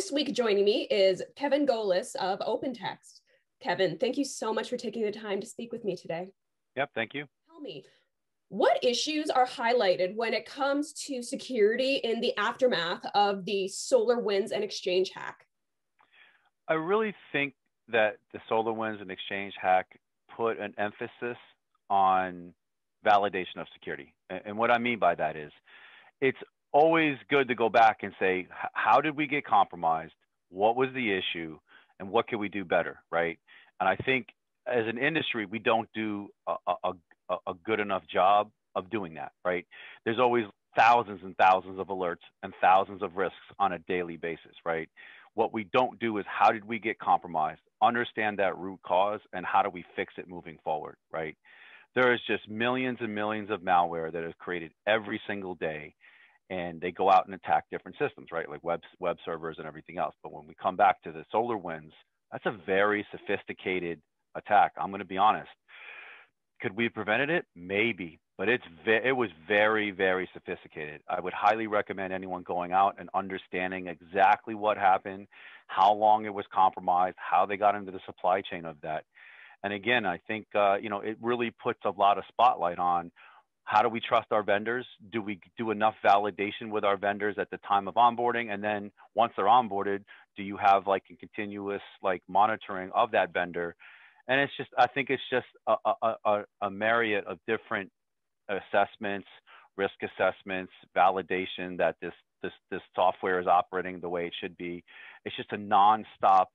This week joining me is Kevin Golas of OpenText. Kevin, thank you so much for taking the time to speak with me today. Yep, thank you. Tell me, what issues are highlighted when it comes to security in the aftermath of the SolarWinds and Exchange hack? I really think that the SolarWinds and Exchange hack put an emphasis on validation of security. And what I mean by that is it's always good to go back and say, how did we get compromised? What was the issue? And what can we do better, right? And I think as an industry, we don't do a good enough job of doing that, right? There's always thousands and thousands of alerts and thousands of risks on a daily basis, right? What we don't do is how did we get compromised, understand that root cause, and how do we fix it moving forward, right? There is just millions and millions of malware that is created every single day, and they go out and attack different systems, right? Like web servers and everything else. But when we come back to the SolarWinds, that's a very sophisticated attack. I'm going to be honest. Could we have prevented it? Maybe, but it was very, very sophisticated. I would highly recommend anyone going out and understanding exactly what happened, how long it was compromised, how they got into the supply chain of that. And again, I think, it really puts a lot of spotlight on how do we trust our vendors? Do we do enough validation with our vendors at the time of onboarding? And then once they're onboarded, do you have like a continuous like monitoring of that vendor? And it's just, I think it's just a myriad of different assessments, risk assessments, validation that this software is operating the way it should be. It's just a nonstop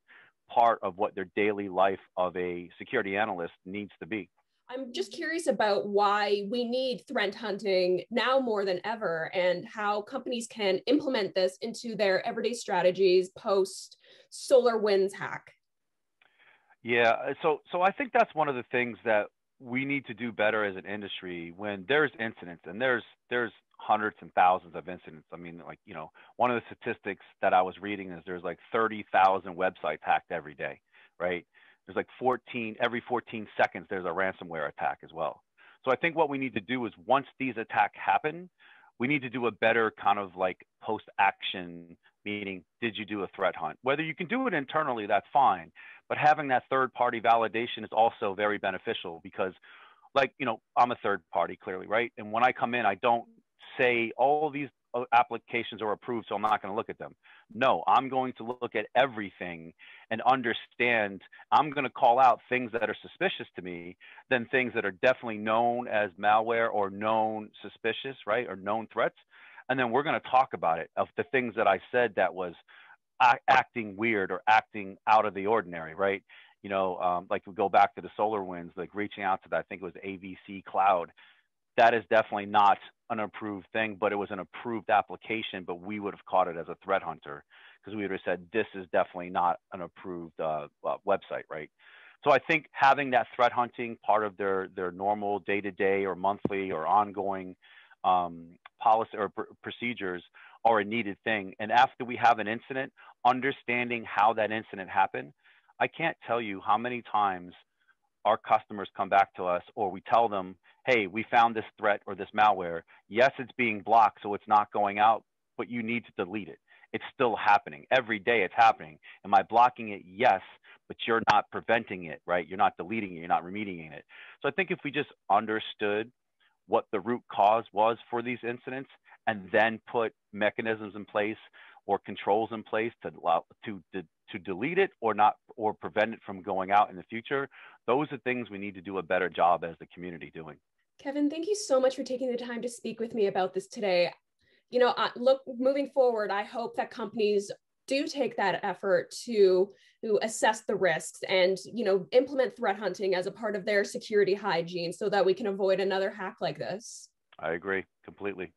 part of what their daily life of a security analyst needs to be. I'm just curious about why we need threat hunting now more than ever, and how companies can implement this into their everyday strategies post SolarWinds hack. Yeah, so I think that's one of the things that we need to do better as an industry when there's incidents, and there's hundreds and thousands of incidents. I mean, like, one of the statistics that I was reading is there's like 30,000 websites hacked every day, right? There's like every 14 seconds, there's a ransomware attack as well. So I think what we need to do is once these attacks happen, we need to do a better kind of like post-action, meaning did you do a threat hunt? Whether you can do it internally, that's fine. But having that third-party validation is also very beneficial because, like, I'm a third party clearly, right? And when I come in, I don't say all of these applications are approved, so I'm not going to look at them. No, I'm going to look at everything and understand. I'm going to call out things that are suspicious to me, then things that are definitely known as malware or known suspicious, right? Or known threats. And then we're going to talk about it of the things that I said that was acting weird or acting out of the ordinary, right? Like we go back to the SolarWinds, like reaching out to that, I think it was AVC Cloud. That is definitely not an approved thing, but it was an approved application, but we would have caught it as a threat hunter because we would have said, this is definitely not an approved website, right? So I think having that threat hunting part of their normal day-to-day or monthly or ongoing policy or procedures are a needed thing. And after we have an incident, understanding how that incident happened, I can't tell you how many times our customers come back to us or we tell them, hey, we found this threat or this malware. Yes, it's being blocked, so it's not going out, but you need to delete it. It's still happening. Every day it's happening. Am I blocking it? Yes, but you're not preventing it, right? You're not deleting it. You're not remediating it. So I think if we just understood what the root cause was for these incidents and then put mechanisms in place or controls in place to delete it or prevent it from going out in the future, those are things we need to do a better job as the community doing. Kevin, thank you so much for taking the time to speak with me about this today. Moving forward, I hope that companies do take that effort to assess the risks and, implement threat hunting as a part of their security hygiene so that we can avoid another hack like this. I agree completely.